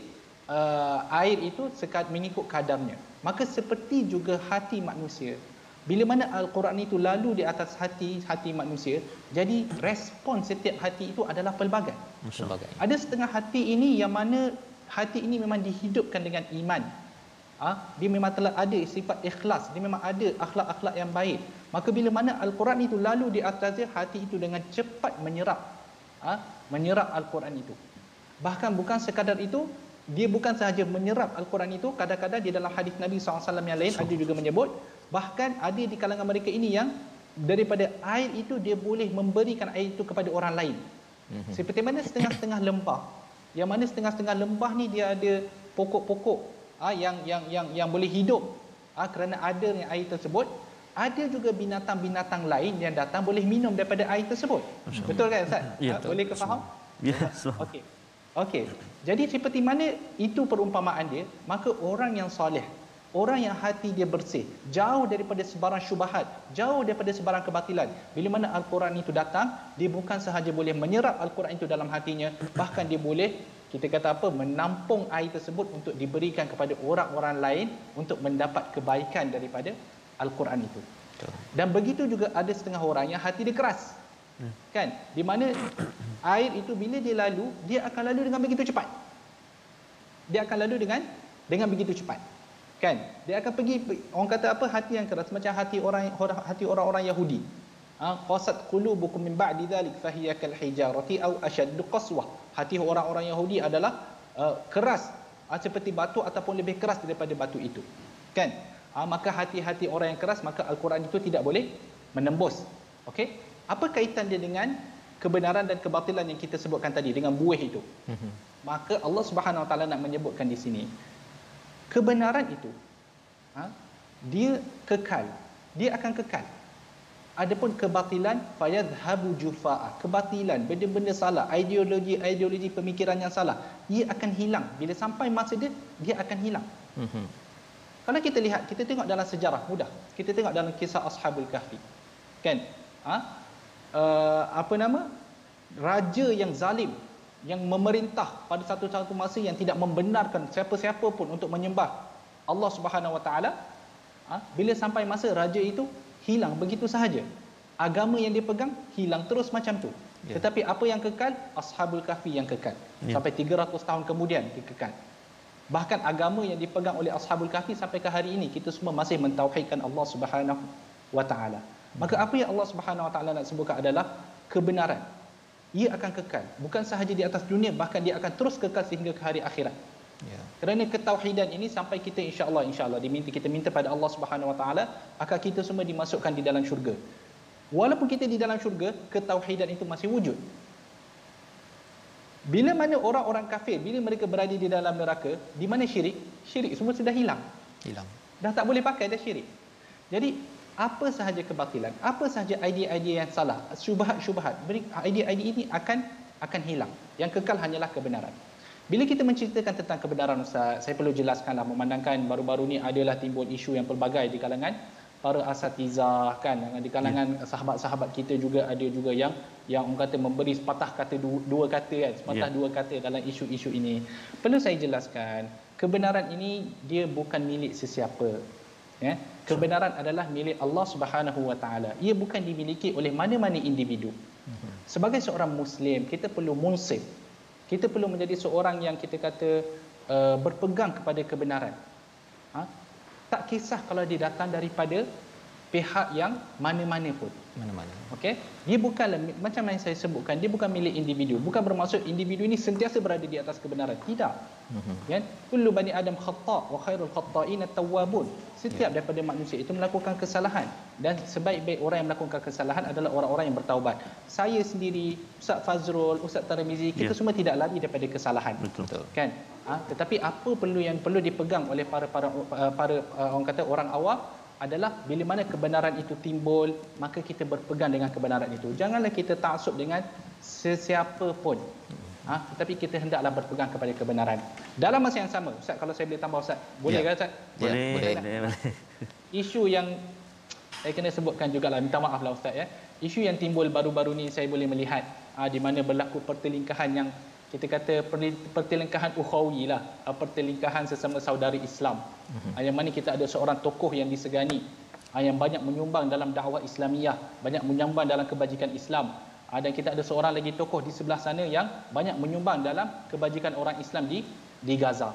air itu mengikut kadarnya. Maka seperti juga hati manusia, bila mana Al-Quran itu lalu di atas hati manusia, jadi respon setiap hati itu adalah pelbagai. Ada setengah hati ini yang mana hati ini memang dihidupkan dengan iman. Dia memang telah ada sifat ikhlas, dia memang ada akhlak-akhlak yang baik. Maka bila mana Al-Quran itu lalu di atasnya, hati itu dengan cepat menyerap Al-Quran itu. Bahkan bukan sekadar itu, dia bukan sahaja menyerap Al-Quran itu, kadang-kadang di dalam hadis Nabi SAW yang lain ada juga menyebut, bahkan ada di kalangan mereka ini yang daripada air itu dia boleh memberikan air itu kepada orang lain. Seperti mana setengah-setengah lembah, yang mana setengah-setengah lembah ni dia ada pokok-pokok yang boleh hidup kerana adanya air tersebut. Ada juga binatang-binatang lain yang datang boleh minum daripada air tersebut. Betul kan Ustaz? Ya, boleh ke faham? Ya, Okey. Jadi seperti mana itu perumpamaan dia, maka orang yang soleh, orang yang hati dia bersih, jauh daripada sebarang syubhat, jauh daripada sebarang kebatilan. Bila mana Al-Quran itu datang, dia bukan sahaja boleh menyerap Al-Quran itu dalam hatinya, bahkan dia boleh, kita kata apa, menampung air tersebut untuk diberikan kepada orang-orang lain untuk mendapat kebaikan daripada Al-Quran itu. Dan begitu juga ada setengah orang yang hati dia keras. Kan? Di mana air itu bila dia lalu, dia akan lalu dengan begitu cepat. Dia akan lalu dengan begitu cepat. Kan? Dia akan pergi, orang kata apa, hati yang keras macam hati orang-orang Yahudi. Qasat qulubukum min ba'di dhalik fahiya kal hijarati aw ashaddu qaswah. Hati orang-orang Yahudi adalah keras seperti batu ataupun lebih keras daripada batu itu. Kan? Maka hati-hati orang yang keras, maka Al-Quran itu tidak boleh menembus. Okey? Apa kaitan dia dengan kebenaran dan kebatilan yang kita sebutkan tadi, dengan buih itu? Maka Allah Subhanahu Wa Taala nak menyebutkan di sini, kebenaran itu dia kekal, dia akan kekal. Adapun kebatilan fayadhhabu jufaa, kebatilan, benda-benda salah, ideologi pemikiran yang salah, ia akan hilang bila sampai masa dia akan hilang. Kalau kita lihat, kita tengok dalam sejarah mudah, kita tengok dalam kisah Ashabul Kahfi, kan? Raja yang zalim, yang memerintah pada satu masa yang tidak membenarkan siapa-siapa pun untuk menyembah Allah Subhanahu Wa Taala, bila sampai masa raja itu hilang begitu sahaja, agama yang dia pegang hilang terus macam tu. Tetapi apa yang kekal? Ashabul Kahfi yang kekal. Sampai 300 tahun kemudian dia kekal. Bahkan agama yang dipegang oleh Ashabul Kahfi sampai ke hari ini, kita semua masih mentauhidkan Allah Subhanahu Wa Taala. Maka apa yang Allah Subhanahu Wa Taala nak sebutkan adalah kebenaran. Ia akan kekal, bukan sahaja di atas dunia, bahkan dia akan terus kekal sehingga ke hari akhirat. Kerana ketauhidan ini sampai kita insya-Allah kita minta pada Allah Subhanahu Wa Taala akan kita semua dimasukkan di dalam syurga. Walaupun kita di dalam syurga, ketauhidan itu masih wujud. Bila mana orang-orang kafir, bila mereka berada di dalam neraka, di mana syirik? Syirik semua sudah hilang. Dah tak boleh pakai dah syirik. Jadi apa sahaja kebatilan, apa sahaja idea-idea yang salah, syubhat-syubhat, idea-idea ini akan hilang. Yang kekal hanyalah kebenaran. Bila kita menceritakan tentang kebenaran, Ustaz, saya perlu jelaskanlah, memandangkan baru-baru ni adalah timbul isu yang pelbagai di kalangan para asatizah kan, di kalangan sahabat-sahabat kita juga ada juga yang orang kata memberi sepatah kata dua kata kan, sepatah dua kata dalam isu-isu ini. Perlu saya jelaskan, kebenaran ini dia bukan milik sesiapa. Ya, kebenaran adalah milik Allah Subhanahu Wa Taala. Ia bukan dimiliki oleh mana-mana individu. Sebagai seorang Muslim, kita perlu munsif. Kita perlu menjadi seorang yang kita kata berpegang kepada kebenaran. Tak kisah kalau dia datang daripada pihak yang mana-mana pun. Okey? Dia bukanlah macam yang saya sebutkan, dia bukan milik individu. Bukan bermaksud individu ini sentiasa berada di atas kebenaran. Tidak. Kan? Kullu bani Adam khata' wa khairul khata'in at-tawwabun. Setiap daripada manusia itu melakukan kesalahan, dan sebaik-baik orang yang melakukan kesalahan adalah orang-orang yang bertaubat. Saya sendiri, Ustaz Fazrul, Ustaz Tarmizi, kita semua tidak lari daripada kesalahan. Betul. Kan? Tetapi apa yang perlu dipegang oleh para orang kata orang awam adalah bila mana kebenaran itu timbul, maka kita berpegang dengan kebenaran itu. Janganlah kita taksub dengan sesiapa pun. Tetapi kita hendaklah berpegang kepada kebenaran. Dalam masa yang sama, Ustaz, kalau saya boleh tambah, Ustaz, boleh ke Ustaz? Boleh. Isu yang saya kena sebutkan jugalah, minta maaf lah Ustaz ya. Isu yang timbul baru-baru ni saya boleh melihat di mana berlaku pertelingkahan yang kita kata pertelingkahan ukhawi lah, pertelingkahan sesama saudari Islam. Yang mana kita ada seorang tokoh yang disegani, yang banyak menyumbang dalam dakwah Islamiyah, banyak menyumbang dalam kebajikan Islam. Dan kita ada seorang lagi tokoh di sebelah sana yang banyak menyumbang dalam kebajikan orang Islam di Gaza.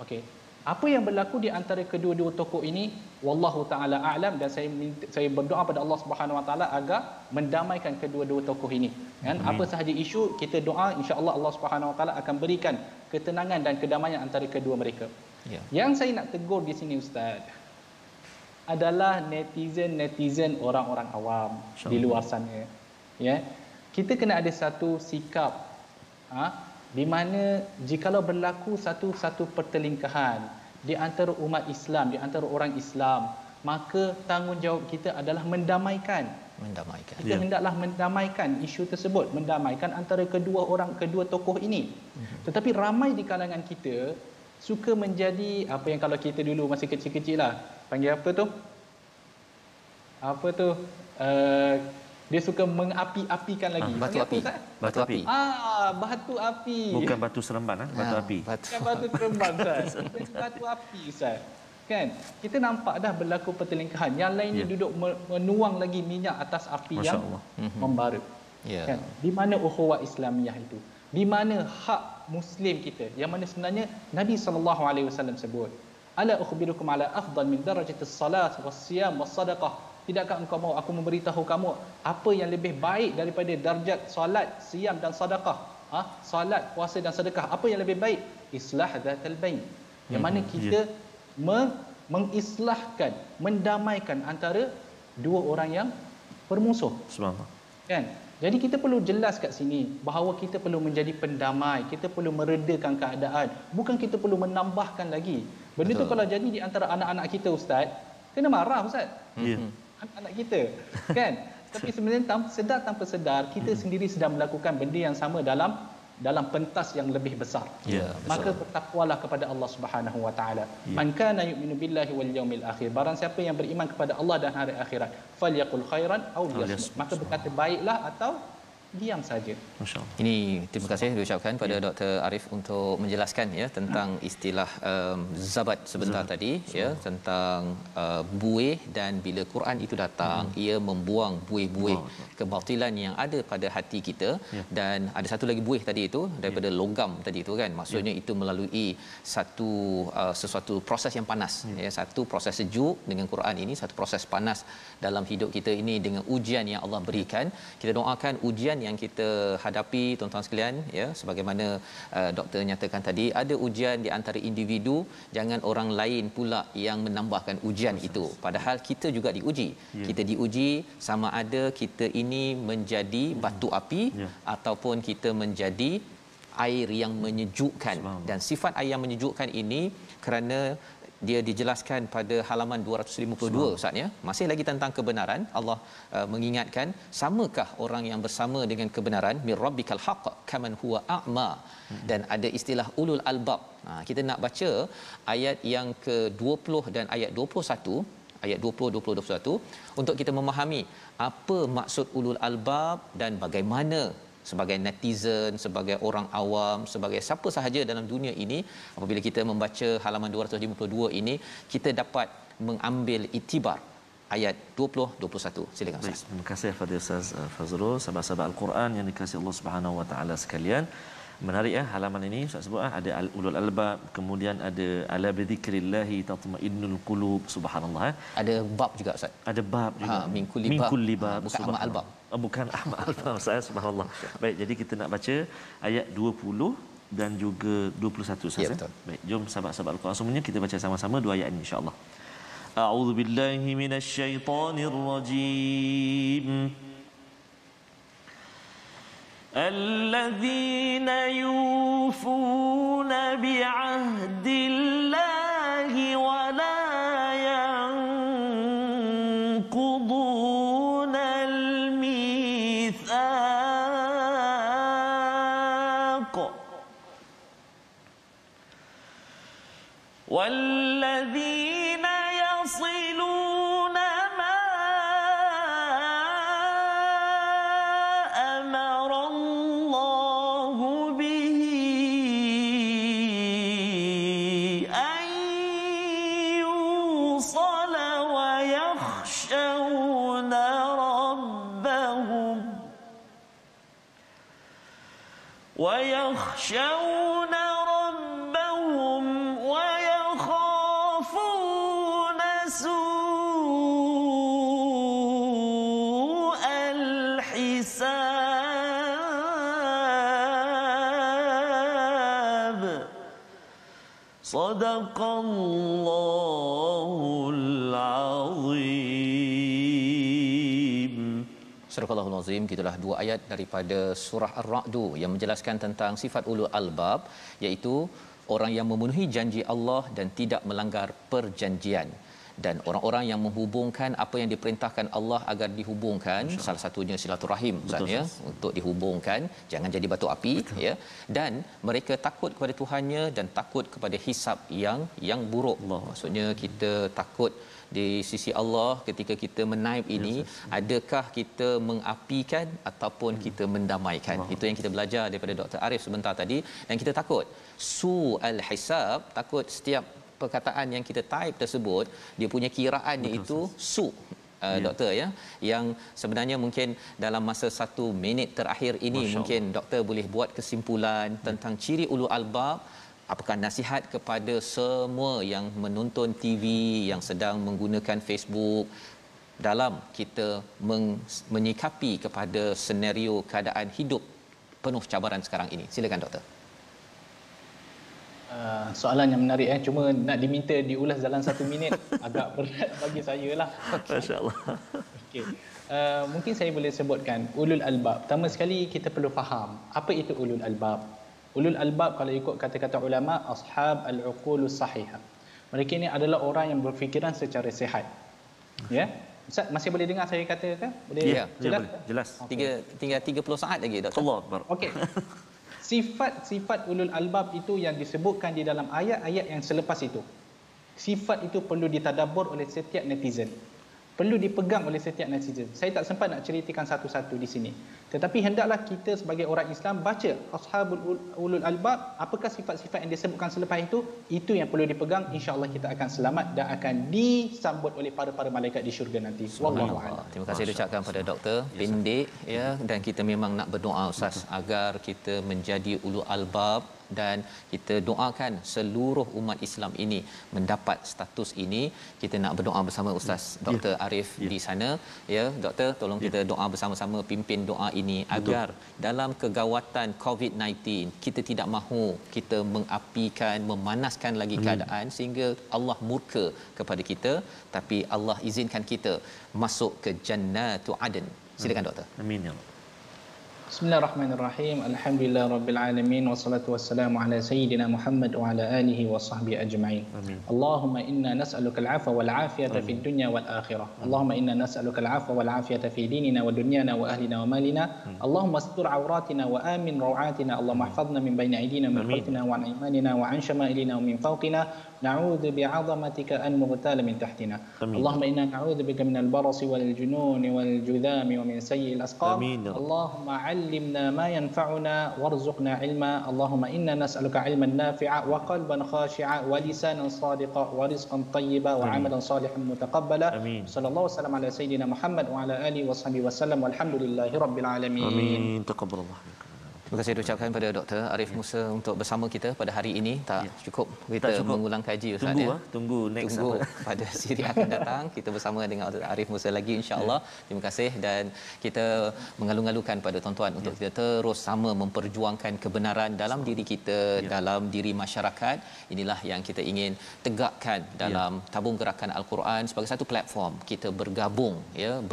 Okey. Apa yang berlaku di antara kedua-dua tokoh ini, wallahu taala a'lam, dan saya berdoa pada Allah Subhanahu Wa Taala agar mendamaikan kedua-dua tokoh ini. Kan? Apa sahaja isu, kita doa, insya-Allah Allah Subhanahu Wa Taala akan berikan ketenangan dan kedamaian antara kedua mereka. Yang saya nak tegur di sini, Ustaz, adalah netizen orang-orang awam di luar sana. Ya. Kita kena ada satu sikap di mana jikalau berlaku satu pertelingkahan di antara umat Islam, di antara orang Islam, maka tanggungjawab kita adalah mendamaikan. Kita hendaklah mendamaikan isu tersebut, mendamaikan antara kedua tokoh ini. Tetapi ramai di kalangan kita suka menjadi apa yang kalau kita dulu masih kecil-kecil lah, panggil apa tu? Dia suka mengapi-apikan lagi. Batu api. Batu api. Bukan batu seremban, batu api. Bukan batu seremban, Ustaz. Batu api, Ustaz. Kan? Kita nampak dah berlaku pertelingkahan. Yang lain ni duduk menuang lagi minyak atas api yang membara. Kan? Di mana ukhuwah Islamiyah itu? Di mana hak Muslim kita? Yang mana sebenarnya Nabi SAW sebut, ala ukhbirukum ala afdal min darajatis salat was-siyam was-sadaqah. Tidakkah engkau mahu aku memberitahu kamu apa yang lebih baik daripada darjat solat, siam dan sedekah? Solat, puasa dan sedekah. Apa yang lebih baik? Islah dzatal bain. Yang mana kita mengislahkan, mendamaikan antara dua orang yang bermusuh. Subhanallah. Kan? Jadi kita perlu jelas kat sini bahawa kita perlu menjadi pendamai, kita perlu meredakan keadaan, bukan kita perlu menambahkan lagi. Benda tu kalau jadi di antara anak-anak kita, Ustaz, kena marah, Ustaz. Anak kita kan, tapi sebenarnya tanpa sedar kita sendiri sedang melakukan benda yang sama dalam pentas yang lebih besar. Maka bertakwalah kepada Allah Subhanahu Wa Taala. Man kana yu'minu billahi wal yawmil akhir, barang siapa yang beriman kepada Allah dan hari akhirat, falyaqul khairan aw liyasmut, maka berkata baiklah atau diam saja. Masya-Allah. Ini terima kasih diucapkan pada Dr. Arif untuk menjelaskan ya tentang istilah zabat sebentar tadi ya, tentang buih, dan bila Quran itu datang ia membuang buih-buih kebatilan yang ada pada hati kita. Dan ada satu lagi buih tadi itu daripada logam tadi itu kan, maksudnya itu melalui satu sesuatu proses yang panas ya, satu proses sejuk dengan Quran ini, satu proses panas dalam hidup kita ini dengan ujian yang Allah berikan. Kita doakan ujian yang kita hadapi tuan-tuan sekalian ya, sebagaimana doktor nyatakan tadi, ada ujian di antara individu, jangan orang lain pula yang menambahkan ujian itu, padahal kita juga diuji. Kita diuji sama ada kita ini menjadi batu api ataupun kita menjadi air yang menyejukkan. Dan sifat air yang menyejukkan ini kerana dia dijelaskan pada halaman 252 Ustaz ya. Masih lagi tentang kebenaran. Allah mengingatkan, samakah orang yang bersama dengan kebenaran, mir rabbikal haqq kaman huwa a'ma. Dan ada istilah ulul albab. Kita nak baca ayat yang ke-20 dan ayat 21, ayat 20, 20, 21 untuk kita memahami apa maksud ulul albab dan bagaimana sebagai netizen, sebagai orang awam, sebagai siapa sahaja dalam dunia ini, apabila kita membaca halaman 252 ini, kita dapat mengambil iktibar ayat 20, 21. Silakan Ustaz. Terima kasih kepada Ustaz Fazrul, sahabat-sahabat Al-Quran yang dikasihi Allah Subhanahu Wa Taala sekalian. Menarik ya halaman ini Ustaz sebut ada ulul albab, kemudian ada ala bidzikrillah tatmainnul qulub, subhanallah. Ada bab juga Ustaz. Ada bab juga. Min kulli bab, bukan amal albab. Bukan amal albab saya, subhanallah. Baik, jadi kita nak baca ayat 20 dan juga 21 Ustaz. Ya, betul. Baik, jom sahabat-sahabat Al-Quran semuanya kita baca sama-sama dua ayat ini insya-Allah. A'udzu billahi minasyaitonir rajim. الذين يوفون بعهد الله ولا ينقضون الميثاق والذين يصلون ما أمر الله به أن يوصل ويخشون ربهم ويخافون سوء الحساب. صدق الله العظيم. Surah Al-Azim, gitulah dua ayat daripada surah Ar-Ra'd yang menjelaskan tentang sifat ulul albab, iaitu orang yang memenuhi janji Allah dan tidak melanggar perjanjian, dan orang-orang yang menghubungkan apa yang diperintahkan Allah agar dihubungkan. Salah satunya silaturahim Ustaz ya, untuk dihubungkan, jangan jadi batu api. Betul. Ya, dan mereka takut kepada Tuhannya dan takut kepada hisab yang buruk. Maksudnya kita takut di sisi Allah ketika kita menaib ini, adakah kita mengapikan ataupun kita mendamaikan. Itu yang kita belajar daripada Dr. Arif sebentar tadi. Dan kita takut su'al hisab, takut setiap perkataan yang kita type tersebut dia punya kiraan iaitu su. Doktor ya, yang sebenarnya mungkin dalam masa 1 minit terakhir ini mungkin doktor boleh buat kesimpulan tentang ciri ulul albab. Apakah nasihat kepada semua yang menonton TV, yang sedang menggunakan Facebook, dalam kita menyikapi kepada senario keadaan hidup penuh cabaran sekarang ini? Silakan doktor. Soalan yang menarik cuma nak diminta diulas dalam 1 minit agak berat bagi saya lah. Masya-Allah. Okey. Mungkin saya boleh sebutkan ulul albab. Pertama sekali kita perlu faham apa itu ulul albab. Ulul albab kalau ikut kata-kata ulama, ashab al-uqulus sahihah. Mereka ini adalah orang yang berfikiran secara sihat. Ya. Ustaz masih boleh dengar saya kata ke? Boleh? Ya, jelas. Okay. Tinggal 30 saat lagi doktor. Allah Akbar. Okey. Sifat-sifat ulul albab itu yang disebutkan di dalam ayat-ayat yang selepas itu. Sifat itu perlu ditadabbur oleh setiap netizen. Perlu dipegang oleh setiap netizen. Saya tak sempat nak ceritakan satu-satu di sini. Tetapi hendaklah kita sebagai orang Islam baca ashabul ulul albab, apakah sifat-sifat yang disebutkan selepas itu yang perlu dipegang. Insya-Allah kita akan selamat dan akan disambut oleh para malaikat di syurga nanti. Wallahu a'lam. Terima kasih ucapkan pada doktor. Pendek ya, dan kita memang nak berdoa Ustaz agar kita menjadi ulul albab, dan kita doakan seluruh umat Islam ini mendapat status ini. Kita nak berdoa bersama Ustaz Dr. Arif di sana ya. Doktor, tolong kita doa bersama-sama, pimpin doa ini agar dalam kegawatan COVID-19 kita tidak mahu kita mengapikan, memanaskan lagi keadaan sehingga Allah murka kepada kita, tapi Allah izinkan kita masuk ke Jannatu Aden. Silakan doktor. Amin ya Allah. Bismillahirrahmanirrahim. Alhamdulillah rabbil alamin wassalatu wassalamu ala sayyidina Muhammad wa ala alihi wa sahbihi ajma'in. Amin. Allahumma inna nas'aluka al-'afwa wal 'afiyata fid dunya wal akhirah. Allahumma inna nas'aluka al-'afwa wal 'afiyata fi dinina wa dunyana wa ahlina wa malina. Allahumma astur 'awratina wa amin rawatina. Allahumma ihfazna min bayni aydina wa min khalfina wa an aymanina wa an shama'ilina wa min fawqina. Na'udzu bi'azamatika an nughtala min tahtina. Allahumma inna na'udzu bika min al-barasi wal jununi wal judhami wa min sayyi'il asqam. Allahumma 'allimna ma yanfa'una warzuqna 'ilma. Allahumma inna nas'aluka 'ilman nafi'a wa qalban khashi'a wa lisanan sadiqa wa rizqan tayyiba wa 'amalan salihan mutaqabbala. Sallallahu wasallam ala sayyidina Muhammad wa ala alihi washabihi wasallam walhamdulillahi rabbil alamin. Amin. Taqabbalallah. Terima kasih ucapkan pada Dr. Arif Musa untuk bersama kita pada hari ini. Tak cukup kita mengulang kaji Ustaz. Tunggu next pada siri akan datang kita bersama dengan Dr. Arif Musa lagi insya-Allah. Terima kasih dan kita mengalu-alukan pada tuan-tuan untuk kita terus sama memperjuangkan kebenaran dalam diri kita, dalam diri masyarakat. Inilah yang kita ingin tegakkan dalam tabung gerakan Al-Quran sebagai satu platform. Kita bergabung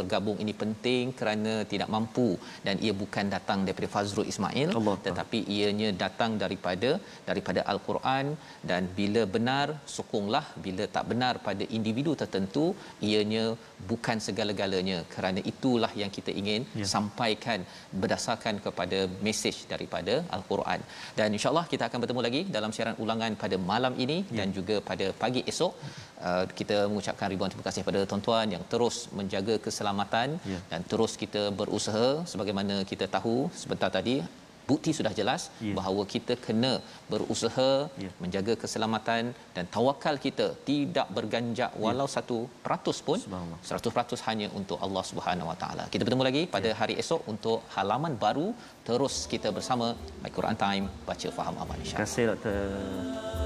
bergabung ini penting kerana tidak mampu dan ia bukan datang daripada Fazrul Ismail tetapi ianya datang daripada Al-Quran dan bila benar sokonglah, bila tak benar pada individu tertentu ianya bukan segala-galanya, kerana itulah yang kita ingin sampaikan berdasarkan kepada mesej daripada Al-Quran. Dan insya-Allah kita akan bertemu lagi dalam siaran ulangan pada malam ini dan juga pada pagi esok. Kita mengucapkan ribuan terima kasih pada tuan-tuan yang terus menjaga keselamatan dan terus kita berusaha. Sebagaimana kita tahu sebentar tadi, bukti sudah jelas bahawa kita kena berusaha menjaga keselamatan dan tawakal kita tidak berganjak walau 1% pun, 100% hanya untuk Allah Subhanahu Wa Taala. Kita bertemu lagi pada hari esok untuk halaman baru. Terus kita bersama My Quran Time, baca faham amal insya-Allah. Terima kasih Dr.